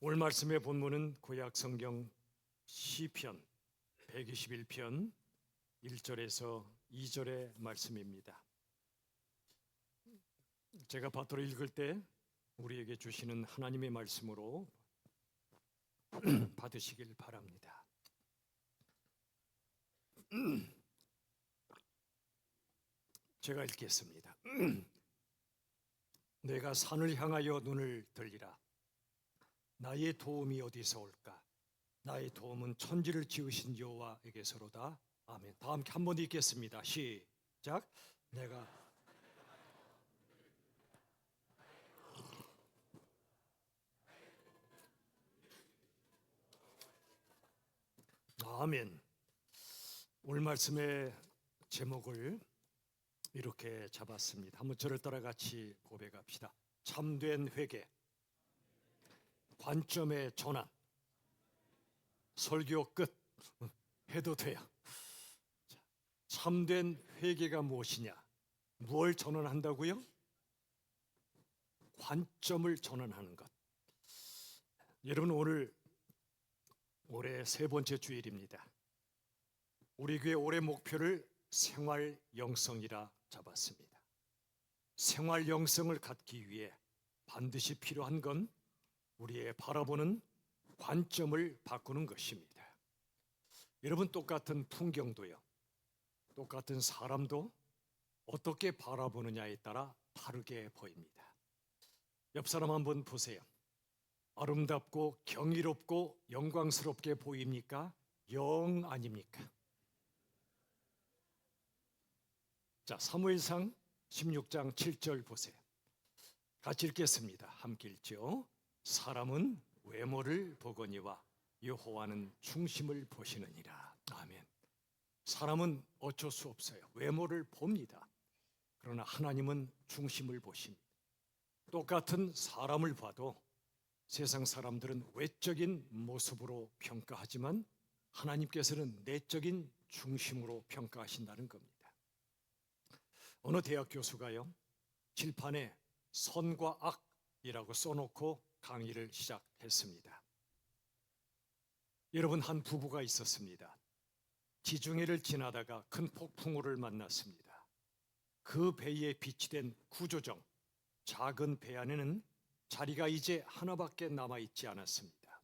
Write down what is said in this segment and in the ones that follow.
오늘 말씀의 본문은 구약 성경 시편 121편 1절에서 2절의 말씀입니다. 제가 받들어 읽을 때 우리에게 주시는 하나님의 말씀으로 받으시길 바랍니다. 제가 읽겠습니다. 내가 산을 향하여 눈을 들리라. 나의 도움이 어디서 올까? 나의 도움은 천지를 지으신 여호와에게서로다. 아멘. 다 함께 한 번 읽겠습니다. 시작. 내가 아멘. 오늘 말씀의 제목을 이렇게 잡았습니다. 한번 저를 따라 같이 고백합시다. 참된 회개, 관점의 전환. 설교 끝 해도 돼요. 참된 회개가 무엇이냐? 무엇을 전환한다고요? 관점을 전환하는 것. 여러분, 오늘 올해 세 번째 주일입니다. 우리 교회 올해 목표를 생활 영성이라 잡았습니다. 생활 영성을 갖기 위해 반드시 필요한 건 우리의 바라보는 관점을 바꾸는 것입니다. 여러분, 똑같은 풍경도요, 똑같은 사람도 어떻게 바라보느냐에 따라 다르게 보입니다. 옆 사람 한번 보세요. 아름답고 경이롭고 영광스럽게 보입니까? 영 아닙니까? 자, 사무엘상 16장 7절 보세요. 같이 읽겠습니다. 함께 읽죠. 사람은 외모를 보거니와 여호와는 중심을 보시느니라. 아멘. 사람은 어쩔 수 없어요. 외모를 봅니다. 그러나 하나님은 중심을 보십니다. 똑같은 사람을 봐도 세상 사람들은 외적인 모습으로 평가하지만 하나님께서는 내적인 중심으로 평가하신다는 겁니다. 어느 대학 교수가요, 칠판에 선과 악이라고 써놓고 강의를 시작했습니다. 여러분, 한 부부가 있었습니다. 지중해를 지나다가 큰 폭풍우를 만났습니다. 그 배에 비치된 구조정, 작은 배 안에는 자리가 이제 하나밖에 남아있지 않았습니다.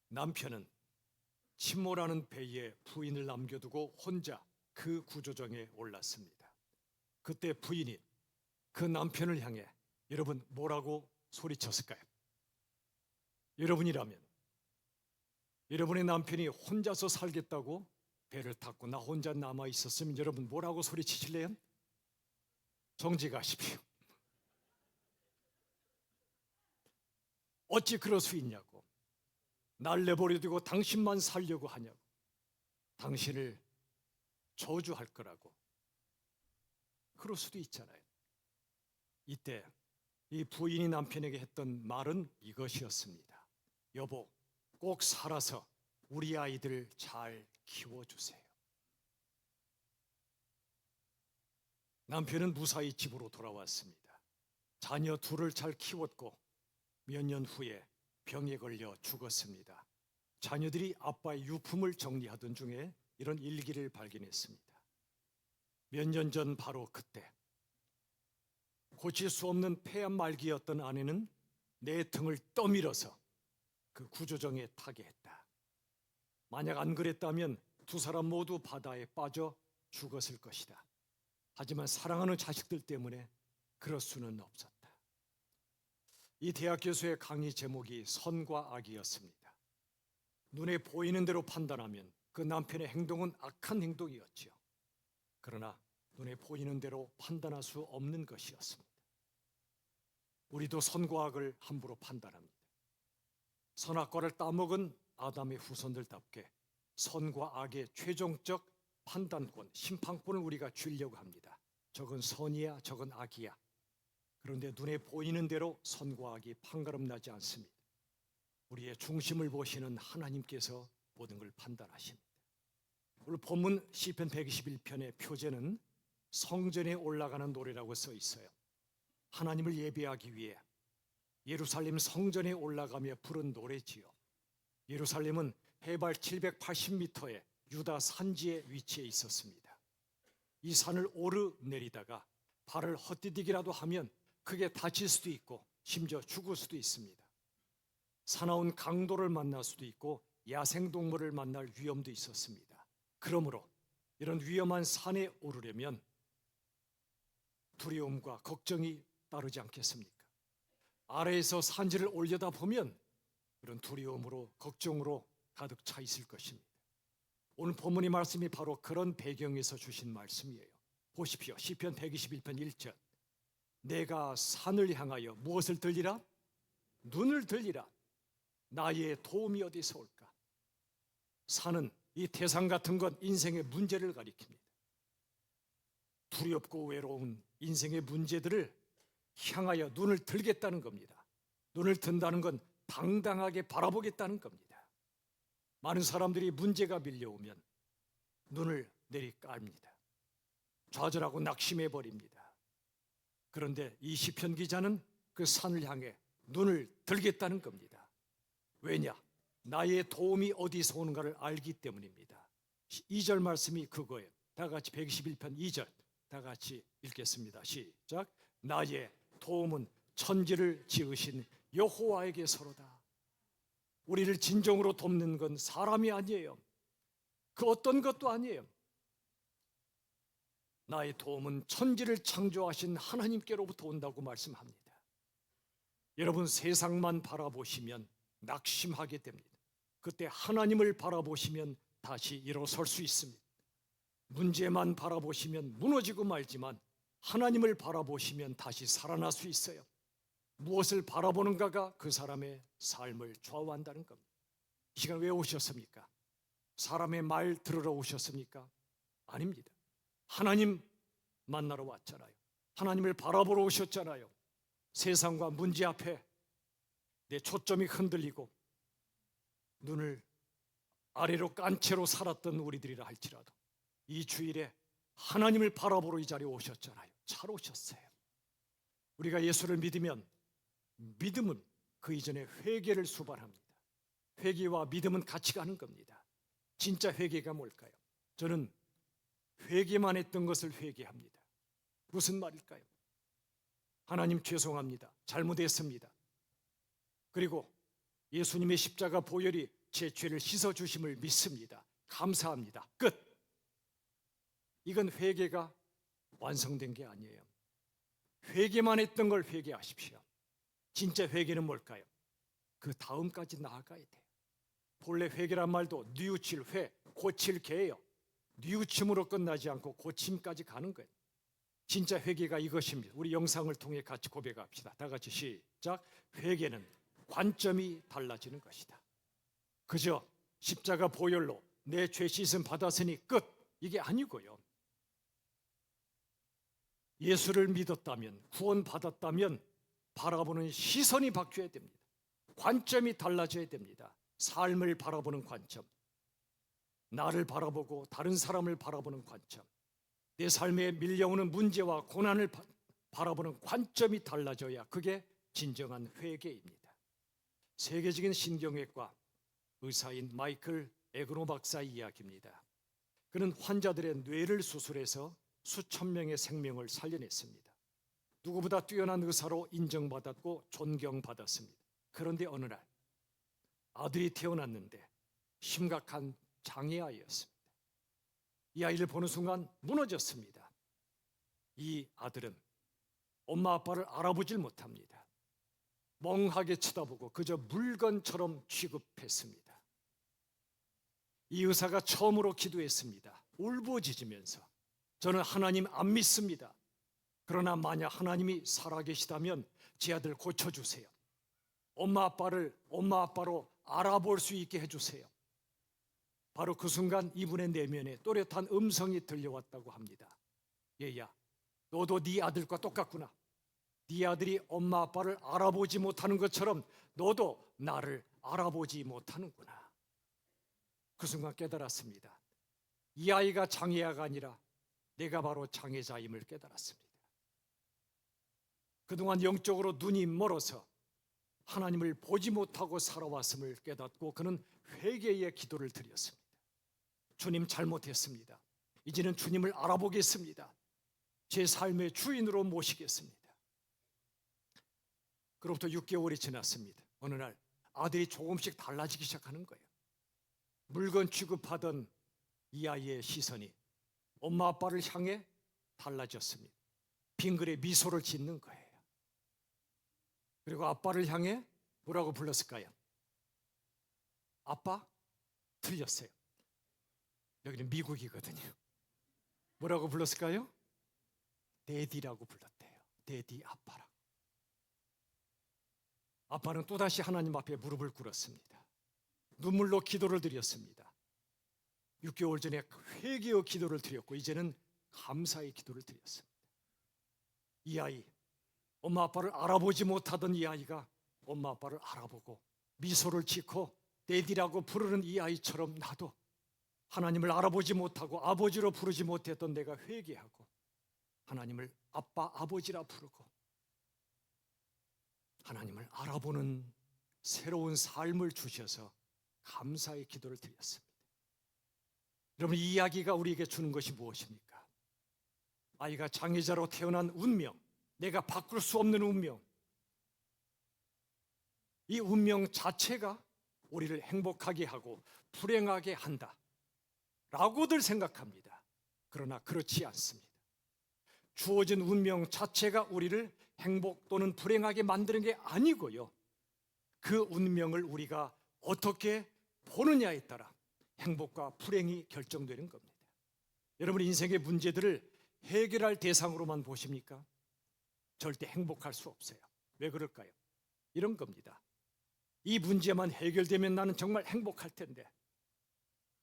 남편은 침몰하는 배에 부인을 남겨두고 혼자 그 구조정에 올랐습니다. 그때 부인이 그 남편을 향해 여러분 뭐라고 소리쳤을까요? 여러분이라면 여러분의 남편이 혼자서 살겠다고 배를 탔고 나 혼자 남아 있었으면 여러분 뭐라고 소리치실래요? 정직하십시오. 어찌 그럴 수 있냐고. 날 내버려 두고 당신만 살려고 하냐고. 당신을 저주할 거라고. 그럴 수도 있잖아요. 이때 이 부인이 남편에게 했던 말은 이것이었습니다. 여보, 꼭 살아서 우리 아이들 잘 키워주세요. 남편은 무사히 집으로 돌아왔습니다. 자녀 둘을 잘 키웠고 몇 년 후에 병에 걸려 죽었습니다. 자녀들이 아빠의 유품을 정리하던 중에 이런 일기를 발견했습니다. 몇 년 전 바로 그때 고칠 수 없는 폐암 말기였던 아내는 내 등을 떠밀어서 그 구조정에 타게 했다. 만약 안 그랬다면 두 사람 모두 바다에 빠져 죽었을 것이다. 하지만 사랑하는 자식들 때문에 그럴 수는 없었다. 이 대학 교수의 강의 제목이 선과 악이었습니다. 눈에 보이는 대로 판단하면 그 남편의 행동은 악한 행동이었지요. 그러나 눈에 보이는 대로 판단할 수 없는 것이었습니다. 우리도 선과 악을 함부로 판단합니다. 선악과를 따먹은 아담의 후손들답게 선과 악의 최종적 판단권, 심판권을 우리가 주려고 합니다. 저건 선이야, 저건 악이야. 그런데 눈에 보이는 대로 선과 악이 판가름나지 않습니다. 우리의 중심을 보시는 하나님께서 모든 걸 판단하십니다. 오늘 본문 시편 121편의 표제는 성전에 올라가는 노래라고 써 있어요. 하나님을 예배하기 위해 예루살렘 성전에 올라가며 부른 노래지요. 예루살렘은 해발 780m의 유다 산지에 위치해 있었습니다. 이 산을 오르내리다가 발을 헛디디기라도 하면 크게 다칠 수도 있고 심지어 죽을 수도 있습니다. 사나운 강도를 만날 수도 있고 야생동물을 만날 위험도 있었습니다. 그러므로 이런 위험한 산에 오르려면 두려움과 걱정이 따르지 않겠습니까? 아래에서 산지를 올려다 보면 그런 두려움으로 걱정으로 가득 차 있을 것입니다. 오늘 본문의 말씀이 바로 그런 배경에서 주신 말씀이에요. 보십시오. 시편 121편 1절. 내가 산을 향하여 무엇을 들리라? 눈을 들리라. 나의 도움이 어디서 올까? 산은 이 태산 같은 건 인생의 문제를 가리킵니다. 두렵고 외로운 인생의 문제들을 향하여 눈을 들겠다는 겁니다. 눈을 든다는 건 당당하게 바라보겠다는 겁니다. 많은 사람들이 문제가 밀려오면 눈을 내리깔입니다. 좌절하고 낙심해 버립니다. 그런데 이 시편 기자는 그 산을 향해 눈을 들겠다는 겁니다. 왜냐? 나의 도움이 어디서 오는가를 알기 때문입니다. 2절 말씀이 그거예요. 다 같이 121편 2절 다 같이 읽겠습니다. 시작. 나의 도움은 천지를 지으신 여호와에게서로다. 우리를 진정으로 돕는 건 사람이 아니에요. 그 어떤 것도 아니에요. 나의 도움은 천지를 창조하신 하나님께로부터 온다고 말씀합니다. 여러분, 세상만 바라보시면 낙심하게 됩니다. 그때 하나님을 바라보시면 다시 일어설 수 있습니다. 문제만 바라보시면 무너지고 말지만 하나님을 바라보시면 다시 살아날 수 있어요. 무엇을 바라보는가가 그 사람의 삶을 좌우한다는 겁니다. 이 시간 왜 오셨습니까? 사람의 말 들으러 오셨습니까? 아닙니다. 하나님 만나러 왔잖아요. 하나님을 바라보러 오셨잖아요. 세상과 문제 앞에 내 초점이 흔들리고 눈을 아래로 깐 채로 살았던 우리들이라 할지라도 이 주일에 하나님을 바라보러 이 자리에 오셨잖아요. 잘 오셨어요. 우리가 예수를 믿으면 믿음은 그 이전에 회개를 수반합니다. 회개와 믿음은 같이 가는 겁니다. 진짜 회개가 뭘까요? 저는 회개만 했던 것을 회개합니다. 무슨 말일까요? 하나님 죄송합니다. 잘못했습니다. 그리고 예수님의 십자가 보혈이 제 죄를 씻어주심을 믿습니다. 감사합니다. 끝. 이건 회개가 완성된 게 아니에요. 회개만 했던 걸 회개하십시오. 진짜 회개는 뭘까요? 그 다음까지 나아가야 돼요. 본래 회개란 말도 뉘우칠 회, 고칠 개예요. 뉘우침으로 끝나지 않고 고침까지 가는 거예요. 진짜 회개가 이것입니다. 우리 영상을 통해 같이 고백합시다. 다 같이 시작. 회개는 관점이 달라지는 것이다. 그저 십자가 보혈로 내 죄 씻음 받았으니 끝, 이게 아니고요. 예수를 믿었다면, 구원 받았다면 바라보는 시선이 바뀌어야 됩니다. 관점이 달라져야 됩니다. 삶을 바라보는 관점, 나를 바라보고 다른 사람을 바라보는 관점, 내 삶에 밀려오는 문제와 고난을 바라보는 관점이 달라져야 그게 진정한 회개입니다. 세계적인 신경외과 의사인 마이클 에그노 박사의 이야기입니다. 그는 환자들의 뇌를 수술해서 수천 명의 생명을 살려냈습니다. 누구보다 뛰어난 의사로 인정받았고 존경받았습니다. 그런데 어느 날 아들이 태어났는데 심각한 장애아이였습니다. 이 아이를 보는 순간 무너졌습니다. 이 아들은 엄마 아빠를 알아보질 못합니다. 멍하게 쳐다보고 그저 물건처럼 취급했습니다. 이 의사가 처음으로 기도했습니다. 울부짖으면서 저는 하나님 안 믿습니다. 그러나 만약 하나님이 살아계시다면 제 아들 고쳐주세요. 엄마 아빠로 알아볼 수 있게 해주세요. 바로 그 순간 이분의 내면에 또렷한 음성이 들려왔다고 합니다. 얘야, 너도 네 아들과 똑같구나. 네 아들이 엄마 아빠를 알아보지 못하는 것처럼 너도 나를 알아보지 못하는구나. 그 순간 깨달았습니다. 이 아이가 장애아가 아니라 내가 바로 장애자임을 깨달았습니다. 그동안 영적으로 눈이 멀어서 하나님을 보지 못하고 살아왔음을 깨닫고 그는 회개의 기도를 드렸습니다. 주님, 잘못했습니다. 이제는 주님을 알아보겠습니다. 제 삶의 주인으로 모시겠습니다. 그로부터 6개월이 지났습니다. 어느 날 아들이 조금씩 달라지기 시작하는 거예요. 물건 취급하던 이 아이의 시선이 엄마 아빠를 향해 달라졌습니다. 빙그레 미소를 짓는 거예요. 그리고 아빠를 향해 뭐라고 불렀을까요? 아빠? 틀렸어요. 여기는 미국이거든요. 뭐라고 불렀을까요? 데디라고 불렀대요. 데디, 아빠라고. 아빠는 또다시 하나님 앞에 무릎을 꿇었습니다. 눈물로 기도를 드렸습니다. 6개월 전에 회개의 기도를 드렸고 이제는 감사의 기도를 드렸습니다. 이 아이, 엄마 아빠를 알아보지 못하던 이 아이가 엄마 아빠를 알아보고 미소를 짓고 데디라고 부르는 이 아이처럼 나도 하나님을 알아보지 못하고 아버지로 부르지 못했던 내가 회개하고 하나님을 아빠, 아버지라 부르고 하나님을 알아보는 새로운 삶을 주셔서 감사의 기도를 드렸습니다. 여러분, 이 이야기가 우리에게 주는 것이 무엇입니까? 아이가 장애자로 태어난 운명, 내가 바꿀 수 없는 운명, 이 운명 자체가 우리를 행복하게 하고 불행하게 한다 라고들 생각합니다. 그러나 그렇지 않습니다. 주어진 운명 자체가 우리를 행복 또는 불행하게 만드는 게 아니고요, 그 운명을 우리가 어떻게 보느냐에 따라 행복과 불행이 결정되는 겁니다. 여러분, 인생의 문제들을 해결할 대상으로만 보십니까? 절대 행복할 수 없어요. 왜 그럴까요? 이런 겁니다. 이 문제만 해결되면 나는 정말 행복할 텐데,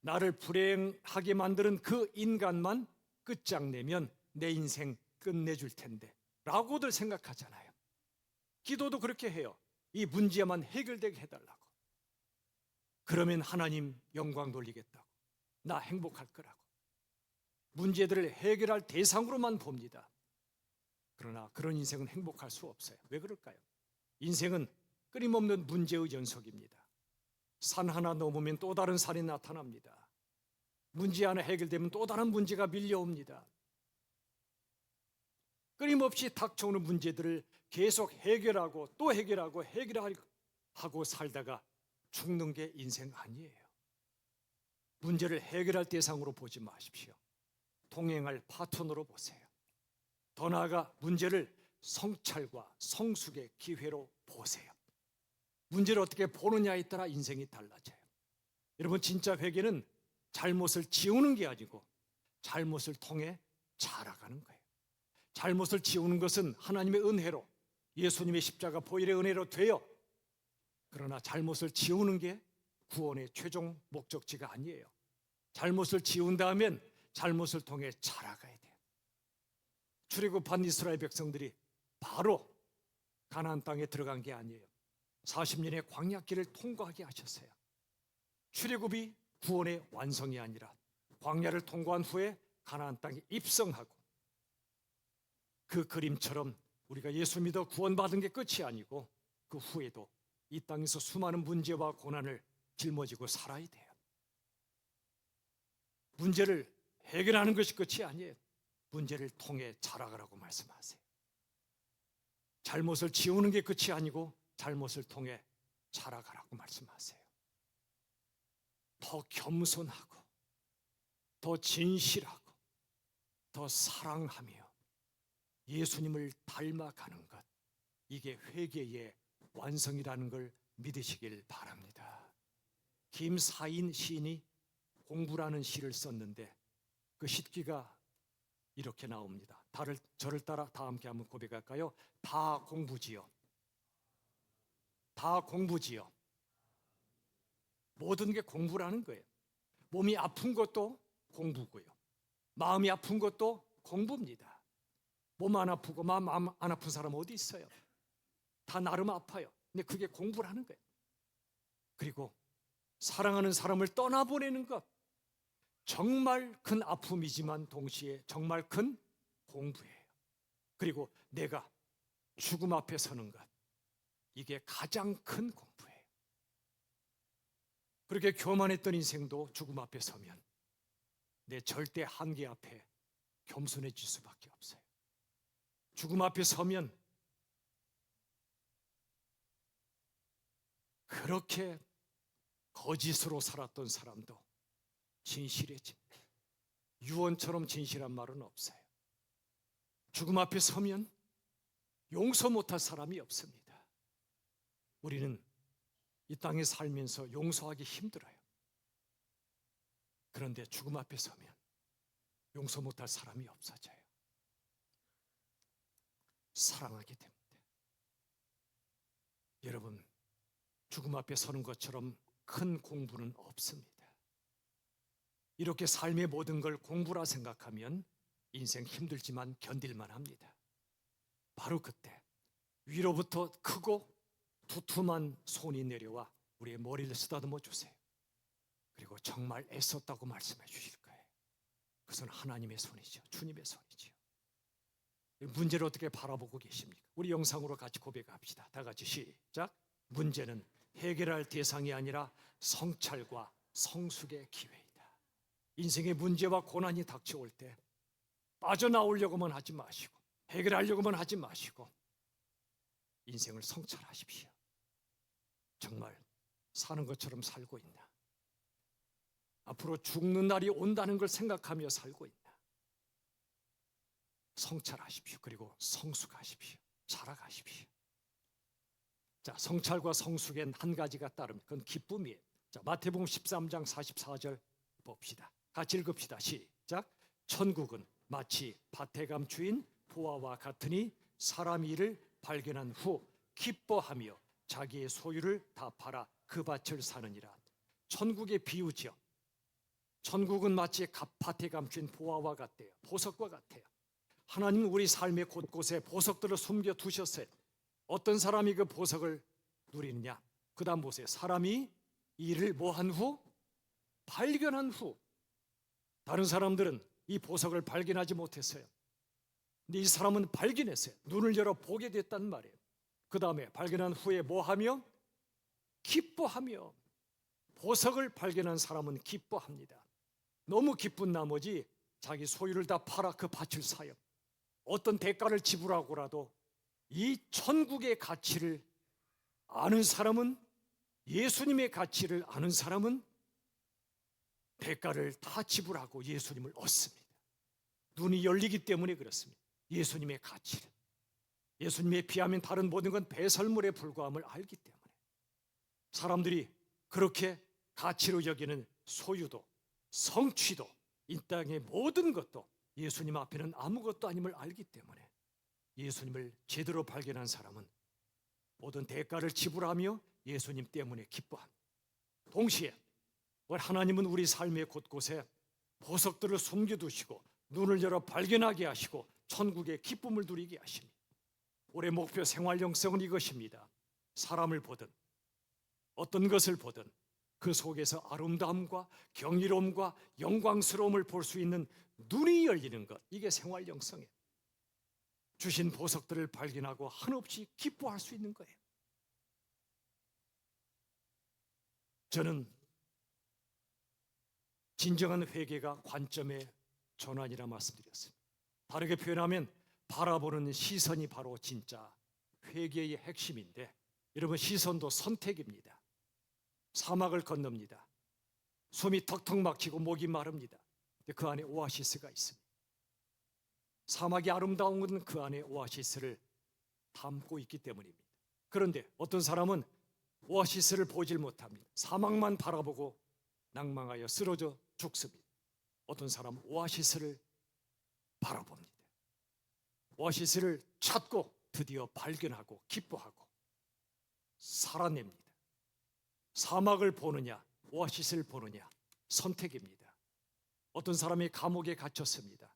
나를 불행하게 만드는 그 인간만 끝장내면 내 인생 끝내줄 텐데 라고들 생각하잖아요. 기도도 그렇게 해요. 이 문제만 해결되게 해달라고. 그러면 하나님 영광 돌리겠다고, 나 행복할 거라고. 문제들을 해결할 대상으로만 봅니다. 그러나 그런 인생은 행복할 수 없어요. 왜 그럴까요? 인생은 끊임없는 문제의 연속입니다. 산 하나 넘으면 또 다른 산이 나타납니다. 문제 하나 해결되면 또 다른 문제가 밀려옵니다. 끊임없이 닥쳐오는 문제들을 계속 해결하고 또 해결하고 해결하고 살다가 죽는 게 인생 아니에요. 문제를 해결할 대상으로 보지 마십시오. 동행할 파트너로 보세요. 더 나아가 문제를 성찰과 성숙의 기회로 보세요. 문제를 어떻게 보느냐에 따라 인생이 달라져요. 여러분, 진짜 회개는 잘못을 지우는 게 아니고 잘못을 통해 자라가는 거예요. 잘못을 지우는 것은 하나님의 은혜로, 예수님의 십자가 보혈의 은혜로 돼요. 그러나 잘못을 지우는 게 구원의 최종 목적지가 아니에요. 잘못을 지운 다음엔 잘못을 통해 자라가야 돼요. 출애굽한 이스라엘 백성들이 바로 가나안 땅에 들어간 게 아니에요. 40년의 광야길을 통과하게 하셨어요. 출애굽이 구원의 완성이 아니라 광야를 통과한 후에 가나안 땅에 입성하고, 그 그림처럼 우리가 예수 믿어 구원받은 게 끝이 아니고 그 후에도 이 땅에서 수많은 문제와 고난을 짊어지고 살아야 돼요. 문제를 해결하는 것이 끝이 아니에요. 문제를 통해 자라가라고 말씀하세요. 잘못을 지우는 게 끝이 아니고 잘못을 통해 자라가라고 말씀하세요. 더 겸손하고 더 진실하고 더 사랑하며 예수님을 닮아가는 것, 이게 회개의 완성이라는 걸 믿으시길 바랍니다. 김사인 시인이 공부라는 시를 썼는데 그 시기가 이렇게 나옵니다. 저를 따라 다 함께 한번 고백할까요? 다 공부지요. 다 공부지요. 모든 게 공부라는 거예요. 몸이 아픈 것도 공부고요. 마음이 아픈 것도 공부입니다. 몸 안 아프고 마음 안 아픈 사람 어디 있어요? 다 나름 아파요. 근데 그게 공부라는 거예요. 그리고 사랑하는 사람을 떠나보내는 것, 정말 큰 아픔이지만 동시에 정말 큰 공부예요. 그리고 내가 죽음 앞에 서는 것, 이게 가장 큰 공부예요. 그렇게 교만했던 인생도 죽음 앞에 서면 내 절대 한계 앞에 겸손해질 수밖에 없어요. 죽음 앞에 서면 그렇게 거짓으로 살았던 사람도 진실해집니다. 유언처럼 진실한 말은 없어요. 죽음 앞에 서면 용서 못할 사람이 없습니다. 우리는 이 땅에 살면서 용서하기 힘들어요. 그런데 죽음 앞에 서면 용서 못할 사람이 없어져요. 사랑하게 됩니다. 여러분, 죽음 앞에 서는 것처럼 큰 공부는 없습니다. 이렇게 삶의 모든 걸 공부라 생각하면 인생 힘들지만 견딜만 합니다. 바로 그때 위로부터 크고 두툼한 손이 내려와 우리의 머리를 쓰다듬어 주세요. 그리고 정말 애썼다고 말씀해 주실 거예요. 그것은 하나님의 손이죠. 주님의 손이죠. 문제를 어떻게 바라보고 계십니까? 우리 영상으로 같이 고백합시다. 다 같이 시작. 문제는 해결할 대상이 아니라 성찰과 성숙의 기회이다. 인생의 문제와 고난이 닥쳐올 때 빠져나오려고만 하지 마시고 해결하려고만 하지 마시고 인생을 성찰하십시오. 정말 사는 것처럼 살고 있나? 앞으로 죽는 날이 온다는 걸 생각하며 살고 있나? 성찰하십시오. 그리고 성숙하십시오. 자라가십시오. 자, 성찰과 성숙엔 한 가지가 따릅니다. 그건 기쁨이에요. 자, 마태복음 13장 44절 봅시다. 같이 읽읍시다. 시작. 천국은 마치 밭에 감추인 보화와 같으니 사람 이를 발견한 후 기뻐하며 자기의 소유를 다 팔아 그 밭을 사느니라. 천국의 비유죠. 천국은 마치 밭에 감춘 보화와 같대요. 보석과 같아요. 하나님은 우리 삶의 곳곳에 보석들을 숨겨 두셨어요. 어떤 사람이 그 보석을 누리느냐? 그 다음 보세요. 사람이 이를 뭐한 후? 발견한 후. 다른 사람들은 이 보석을 발견하지 못했어요. 근데 이 사람은 발견했어요. 눈을 열어 보게 됐단 말이에요. 그 다음에 발견한 후에 뭐하며? 기뻐하며. 보석을 발견한 사람은 기뻐합니다. 너무 기쁜 나머지 자기 소유를 다 팔아 그 밭을 사요. 어떤 대가를 지불하고라도 이 천국의 가치를 아는 사람은, 예수님의 가치를 아는 사람은 대가를 다 지불하고 예수님을 얻습니다. 눈이 열리기 때문에 그렇습니다. 예수님의 가치를, 예수님에 비하면 다른 모든 건 배설물에 불과함을 알기 때문에 사람들이 그렇게 가치로 여기는 소유도 성취도 이 땅의 모든 것도 예수님 앞에는 아무것도 아님을 알기 때문에 예수님을 제대로 발견한 사람은 모든 대가를 지불하며 예수님 때문에 기뻐합니다. 동시에 하나님은 우리 삶의 곳곳에 보석들을 숨겨두시고 눈을 열어 발견하게 하시고 천국의 기쁨을 누리게 하십니다. 올해 목표 생활 영성은 이것입니다. 사람을 보든 어떤 것을 보든 그 속에서 아름다움과 경이로움과 영광스러움을 볼 수 있는 눈이 열리는 것, 이게 생활 영성이에요. 주신 보석들을 발견하고 한없이 기뻐할 수 있는 거예요. 저는 진정한 회개가 관점의 전환이라 말씀드렸습니다. 다르게 표현하면 바라보는 시선이 바로 진짜 회개의 핵심인데, 여러분, 시선도 선택입니다. 사막을 건넙니다. 숨이 턱턱 막히고 목이 마릅니다. 그 안에 오아시스가 있습니다. 사막이 아름다운 것은 그 안에 오아시스를 담고 있기 때문입니다. 그런데 어떤 사람은 오아시스를 보질 못합니다. 사막만 바라보고 낭망하여 쓰러져 죽습니다. 어떤 사람은 오아시스를 바라봅니다. 오아시스를 찾고 드디어 발견하고 기뻐하고 살아냅니다. 사막을 보느냐 오아시스를 보느냐 선택입니다. 어떤 사람이 감옥에 갇혔습니다.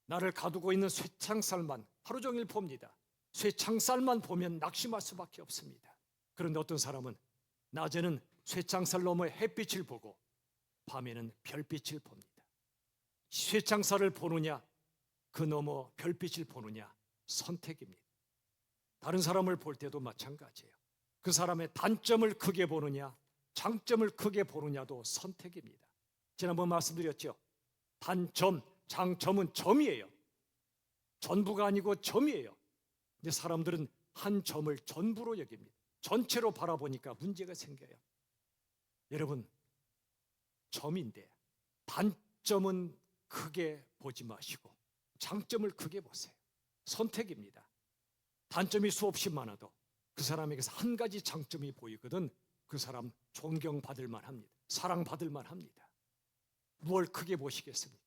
나를 가두고 있는 쇠창살만 하루 종일 봅니다. 쇠창살만 보면 낙심할 수밖에 없습니다. 그런데 어떤 사람은 낮에는 쇠창살 너머의 햇빛을 보고 밤에는 별빛을 봅니다. 쇠창살을 보느냐 그 너머 별빛을 보느냐 선택입니다. 다른 사람을 볼 때도 마찬가지예요. 그 사람의 단점을 크게 보느냐, 장점을 크게 보느냐도 선택입니다. 지난번 말씀드렸죠. 단점, 장점은 점이에요. 전부가 아니고 점이에요. 근데 사람들은 한 점을 전부로 여깁니다. 전체로 바라보니까 문제가 생겨요. 여러분, 점인데 단점은 크게 보지 마시고 장점을 크게 보세요. 선택입니다. 단점이 수없이 많아도 그 사람에게서 한 가지 장점이 보이거든 그 사람 존경받을 만합니다. 사랑받을 만합니다. 무엇을 크게 보시겠습니까?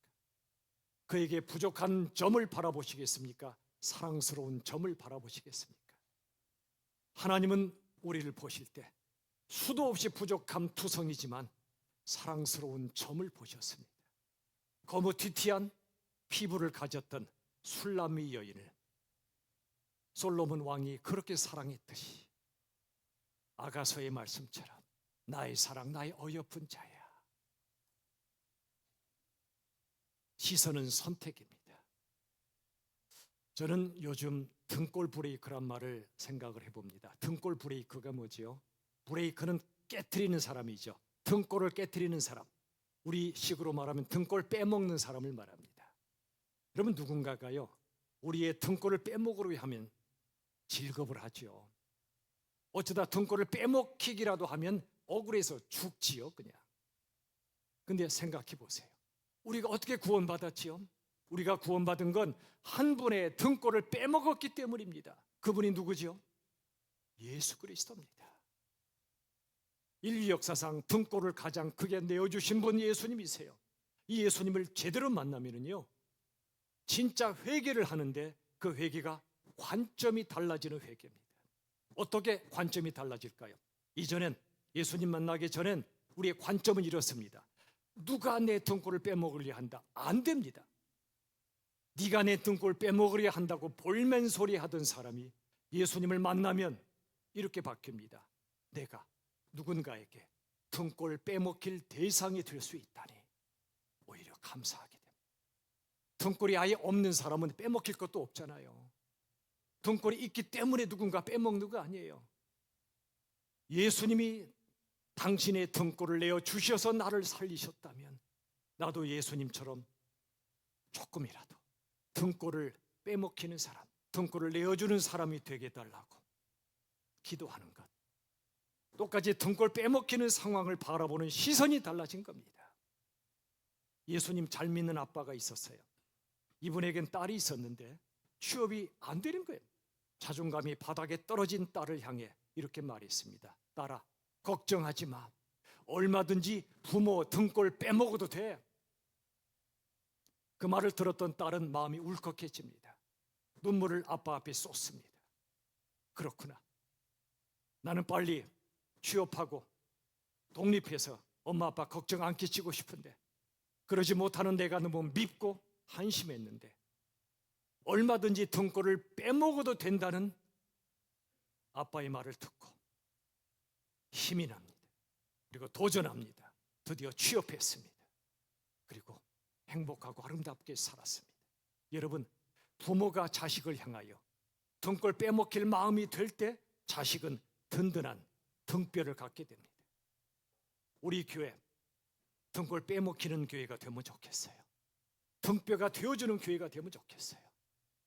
그에게 부족한 점을 바라보시겠습니까? 사랑스러운 점을 바라보시겠습니까? 하나님은 우리를 보실 때 수도 없이 부족함 투성이지만 사랑스러운 점을 보셨습니다. 거무튀튀한 피부를 가졌던 술람미 여인을 솔로몬 왕이 그렇게 사랑했듯이 아가서의 말씀처럼 나의 사랑, 나의 어여쁜 자야. 시선은 선택입니다. 저는 요즘 등골 브레이크란 말을 생각을 해봅니다. 등골 브레이크가 뭐지요? 브레이크는 깨트리는 사람이죠. 등골을 깨트리는 사람. 우리 식으로 말하면 등골 빼먹는 사람을 말합니다. 여러분, 누군가가요 우리의 등골을 빼먹으려 하면 질겁을 하죠. 어쩌다 등골을 빼먹히기라도 하면 억울해서 죽지요, 그냥. 근데 생각해 보세요. 우리가 어떻게 구원받았지요? 우리가 구원받은 건 한 분의 등골을 빼먹었기 때문입니다. 그분이 누구죠? 예수 그리스도입니다. 인류 역사상 등골을 가장 크게 내어주신 분 예수님이세요. 이 예수님을 제대로 만나면요 진짜 회개를 하는데 그 회개가 관점이 달라지는 회개입니다. 어떻게 관점이 달라질까요? 이전엔, 예수님 만나기 전엔 우리의 관점은 이렇습니다. 누가 내 등골을 빼먹으려 한다? 안 됩니다. 네가 내 등골 빼먹으려 한다고 볼멘소리 하던 사람이 예수님을 만나면 이렇게 바뀝니다. 내가 누군가에게 등골 빼먹힐 대상이 될 수 있다니 오히려 감사하게 됩니다. 등골이 아예 없는 사람은 빼먹힐 것도 없잖아요. 등골이 있기 때문에 누군가 빼먹는 거 아니에요. 예수님이 당신의 등골을 내어 주셔서 나를 살리셨다면 나도 예수님처럼 조금이라도 등골을 빼먹히는 사람, 등골을 내어주는 사람이 되게 해달라고 기도하는 것. 똑같이 등골 빼먹히는 상황을 바라보는 시선이 달라진 겁니다. 예수님 잘 믿는 아빠가 있었어요. 이분에겐 딸이 있었는데 취업이 안 되는 거예요. 자존감이 바닥에 떨어진 딸을 향해 이렇게 말했습니다. 딸아, 걱정하지 마. 얼마든지 부모 등골 빼먹어도 돼. 그 말을 들었던 딸은 마음이 울컥해집니다. 눈물을 아빠 앞에 쏟습니다. 그렇구나. 나는 빨리 취업하고 독립해서 엄마 아빠 걱정 안 끼치고 싶은데 그러지 못하는 내가 너무 밉고 한심했는데 얼마든지 등골을 빼먹어도 된다는 아빠의 말을 듣고 힘이 납니다. 그리고 도전합니다. 드디어 취업했습니다. 그리고 행복하고 아름답게 살았습니다. 여러분, 부모가 자식을 향하여 등골 빼먹힐 마음이 될 때 자식은 든든한 등뼈를 갖게 됩니다. 우리 교회 등골 빼먹히는 교회가 되면 좋겠어요. 등뼈가 되어주는 교회가 되면 좋겠어요.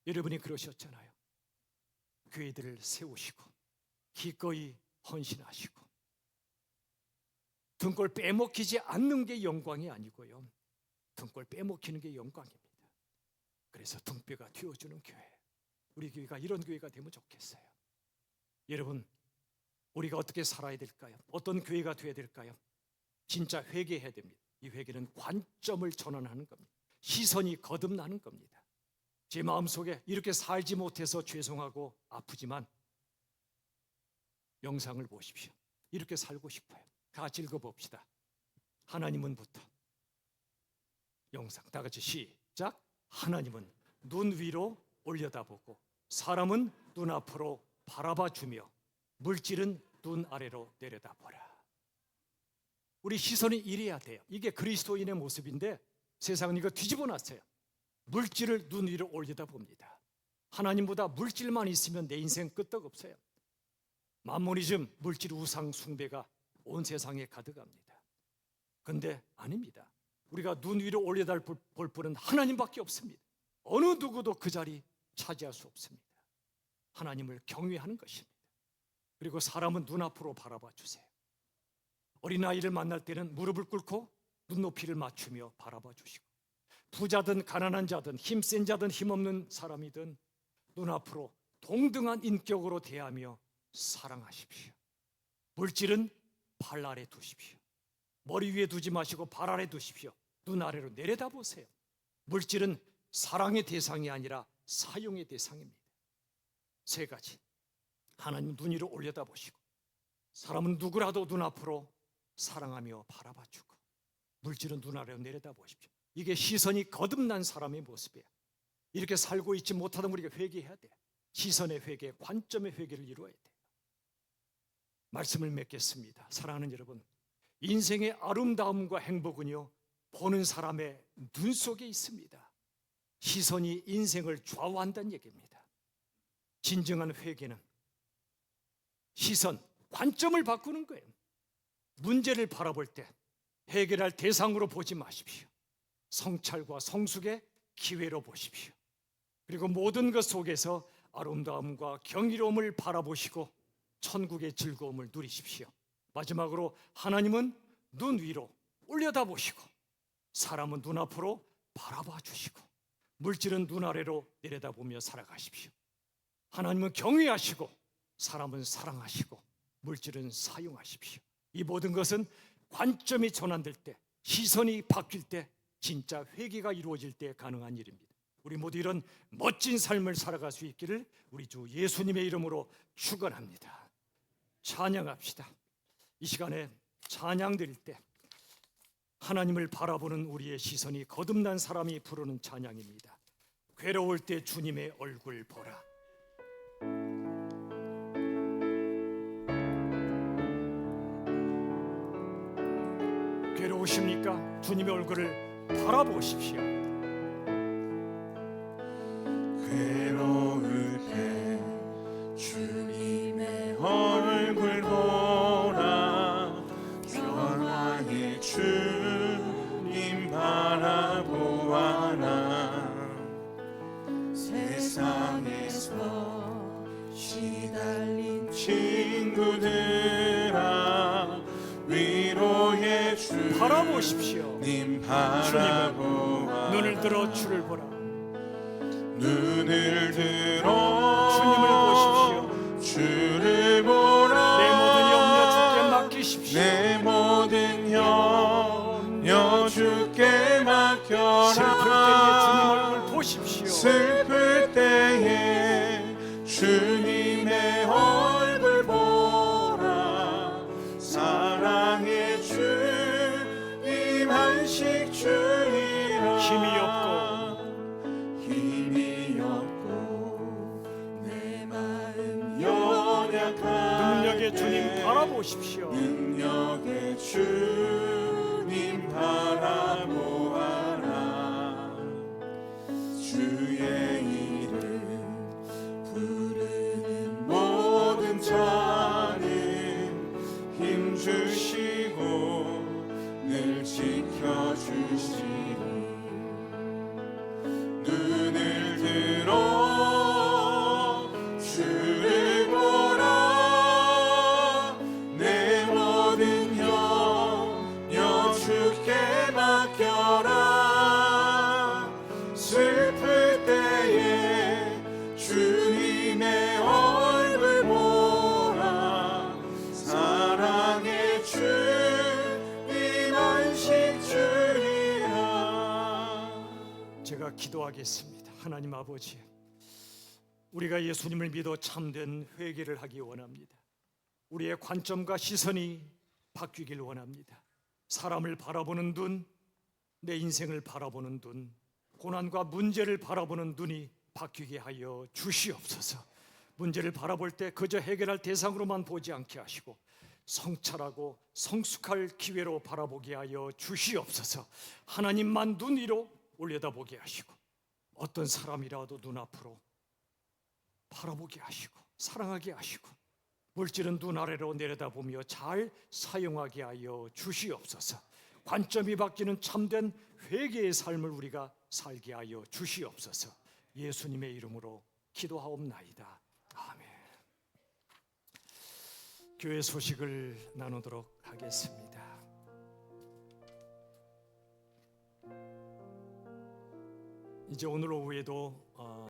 여러분이 그러셨잖아요. 교회들을 세우시고 기꺼이 헌신하시고 등골 빼먹히지 않는 게 영광이 아니고요. 등골 빼먹히는 게 영광입니다. 그래서 등뼈가 되어주는 교회, 우리 교회가 이런 교회가 되면 좋겠어요. 여러분, 우리가 어떻게 살아야 될까요? 어떤 교회가 되어야 될까요? 진짜 회개해야 됩니다. 이 회개는 관점을 전환하는 겁니다. 시선이 거듭나는 겁니다. 제 마음속에 이렇게 살지 못해서 죄송하고 아프지만 영상을 보십시오. 이렇게 살고 싶어요. 같이 읽어봅시다. 하나님은부터 영상 다 같이 시작. 하나님은 눈 위로 올려다보고 사람은 눈 앞으로 바라봐 주며 물질은 눈 아래로 내려다보라. 우리 시선이 이래야 돼요. 이게 그리스도인의 모습인데 세상은 이거 뒤집어 놨어요. 물질을 눈 위로 올려다봅니다. 하나님보다 물질만 있으면 내 인생 끄떡없어요. 만모니즘, 물질 우상 숭배가 온 세상에 가득합니다. 그런데 아닙니다. 우리가 눈 위로 올려다 볼 분은 하나님밖에 없습니다. 어느 누구도 그 자리 차지할 수 없습니다. 하나님을 경외하는 것입니다. 그리고 사람은 눈앞으로 바라봐 주세요. 어린아이를 만날 때는 무릎을 꿇고 눈높이를 맞추며 바라봐 주시고, 부자든 가난한 자든 힘센 자든 힘없는 사람이든 눈앞으로 동등한 인격으로 대하며 사랑하십시오. 물질은 발 아래 두십시오. 머리 위에 두지 마시고 발 아래 두십시오. 눈 아래로 내려다보세요. 물질은 사랑의 대상이 아니라 사용의 대상입니다. 세 가지. 하나님 눈 위로 올려다보시고, 사람은 누구라도 눈앞으로 사랑하며 바라봐주고, 물질은 눈 아래로 내려다보십시오. 이게 시선이 거듭난 사람의 모습이에요. 이렇게 살고 있지 못하던 우리가 회개해야 돼. 시선의 회개, 관점의 회개를 이루어야 돼. 말씀을 맺겠습니다. 사랑하는 여러분, 인생의 아름다움과 행복은요, 보는 사람의 눈 속에 있습니다. 시선이 인생을 좌우한다는 얘기입니다. 진정한 회개는 시선, 관점을 바꾸는 거예요. 문제를 바라볼 때 해결할 대상으로 보지 마십시오. 성찰과 성숙의 기회로 보십시오. 그리고 모든 것 속에서 아름다움과 경이로움을 바라보시고 천국의 즐거움을 누리십시오. 마지막으로 하나님은 눈 위로 올려다보시고, 사람은 눈앞으로 바라봐 주시고, 물질은 눈 아래로 내려다보며 살아가십시오. 하나님은 경외하시고, 사람은 사랑하시고, 물질은 사용하십시오. 이 모든 것은 관점이 전환될 때, 시선이 바뀔 때, 진짜 회개가 이루어질 때 가능한 일입니다. 우리 모두 이런 멋진 삶을 살아갈 수 있기를 우리 주 예수님의 이름으로 축원합니다. 찬양합시다. 이 시간에 찬양 드릴 때 하나님을 바라보는 우리의 시선이 거듭난 사람이 부르는 찬양입니다. 괴로울 때 주님의 얼굴 보라. 괴로우십니까? 주님의 얼굴을 바라보십시오. 괴로울 때 주님의 얼굴 보라. 평안의 주님 바라보아라. 세상에서 시달린 친구들아, 위로의 주 바라보십시오. 님 바라보아. 눈을 들어 주를 보라. 눈을 들어 주님을 보십시오. 주를 보라. 내 모든 염려 주께 맡기십시오. 내 모든 염려 주께 맡겨라. 슬플 때에 주님의 얼굴 보십시오. 슬플 때에 주님의 얼굴 보라. 사랑의 주님 안식 주리라. 힘이 없고 내 마음 연약한 능력의 주님 바라보십시오. 능력의 주님 바라보아라. 주의 이름 부르는 모든 자는 힘 주시고 늘 지켜주시리. 눈을 들어 주를 보라. 내 모든 염려 주께 맡겨라. 슬플 때에 주님의 얼굴 보라. 사랑의 주님 안식 주리라. 제가 기도하겠습니다. 하나님 아버지, 우리가 예수님을 믿어 참된 회개를 하기 원합니다. 우리의 관점과 시선이 바뀌길 원합니다. 사람을 바라보는 눈, 내 인생을 바라보는 눈, 고난과 문제를 바라보는 눈이 바뀌게 하여 주시옵소서. 문제를 바라볼 때 그저 해결할 대상으로만 보지 않게 하시고 성찰하고 성숙할 기회로 바라보게 하여 주시옵소서. 하나님만 눈 위로 올려다보게 하시고 어떤 사람이라도 눈앞으로 바라보게 하시고 사랑하게 하시고 물질은 눈 아래로 내려다보며 잘 사용하게 하여 주시옵소서. 관점이 바뀌는 참된 회개의 삶을 우리가 살게 하여 주시옵소서. 예수님의 이름으로 기도하옵나이다. 아멘. 교회 소식을 나누도록 하겠습니다. 이제 오늘 오후에도